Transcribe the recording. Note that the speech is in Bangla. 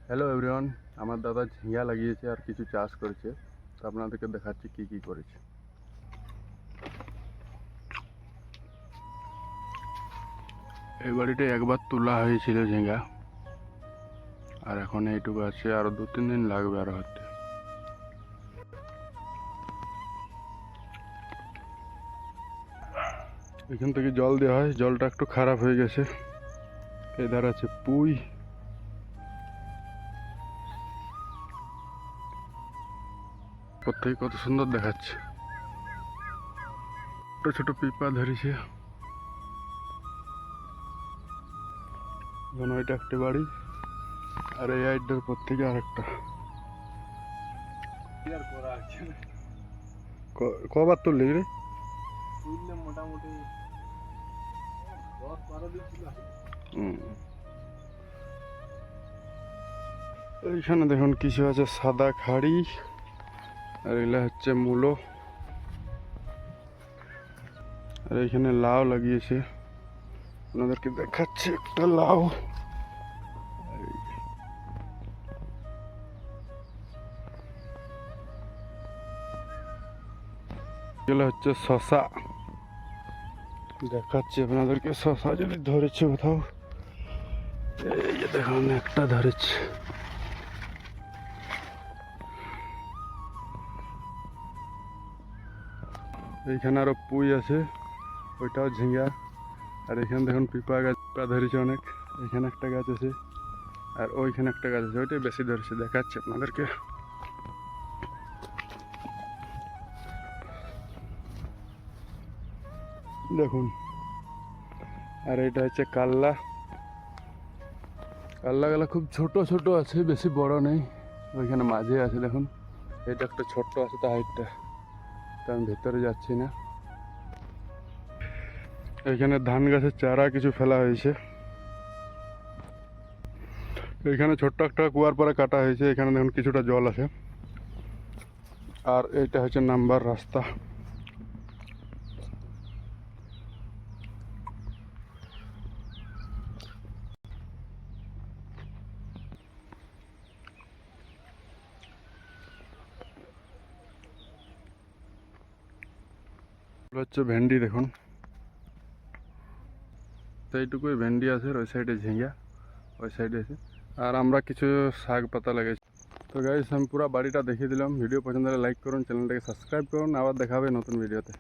হ্যালো এভরিওয়ান, আমার দাদা ঝিঙা লাগিয়েছে আর কিছু চাষ করেছে, তো আপনাদেরকে দেখাচ্ছি কি কি করেছে। এই বাড়িটা একবার তোলা হয়েছিল ঝিঙা, আর এখন এইটুকু আছে, আরো 2-3 দিন লাগবে আরো হতে। এখান থেকে জল দেওয়া হয়, জলটা একটু খারাপ হয়ে গেছে। এধার আছে পুঁই, প্রত্যেকে কত সুন্দর দেখাচ্ছে। ছোট ছোট পিপা ধরেছে। এখন ওইটা একটা বাড়ি, আর এই আইটার পর থেকে আরেকটা। কবার তুললি রে? মোটামুটি 10-12 দিন ছিল। এইখানে দেখুন কিছু আছে সাদা খাড়ি, আর এগুলা হচ্ছে মূলো। আর এইখানে লাউ লাগিয়েছে, আপনাদেরকে দেখাচ্ছে একটা লাউ। এগুলো হচ্ছে শশা, দেখাচ্ছি আপনাদেরকে শশা যদি ধরেছে কোথাও। এই যে দেখুন একটা ধরেছে। এইখানে আরো পুঁই আছে, ওইটাও ঝিঙ্গা। আর এখানে দেখুন পিপা গাছ ধরেছে অনেক। এখানে একটা গাছ আছে, আর ওইখানে একটা গাছ আছে, ওইটাই বেশি ধরেছে, দেখাচ্ছে আপনাদেরকে। দেখুন, আর এটা হচ্ছে কাল্লা। কাল্লা গালা খুব ছোট ছোট আছে, বেশি বড় নেই। ওইখানে মাঝে আছে দেখুন, এটা একটা ছোট্ট আছে, তা হাইটটা, তা আমি ভেতরে যাচ্ছি না। এখানে ধান গাছের চারা কিছু ফেলা হয়েছে। এখানে ছোট্ট একটা কুয়ার পরে কাটা হয়েছে, এখানে দেখুন কিছুটা জল আছে। আর এটা হচ্ছে নাম্বার রাস্তা। হচ্ছে ভেন্ডি, দেখুন সেইটুকুই ভেন্ডি আছে, ওই সাইডে ঝিঙ্গা, ওই সাইডে আছে। আর আমরা কিছু শাক পাতা লাগাইছি। তো গাইস, আমি পুরো বাড়িটা দেখিয়ে দিলাম। ভিডিও পছন্দ হলে লাইক করুন, চ্যানেলটাকে সাবস্ক্রাইব করুন। আবার দেখা হবে নতুন ভিডিওতে।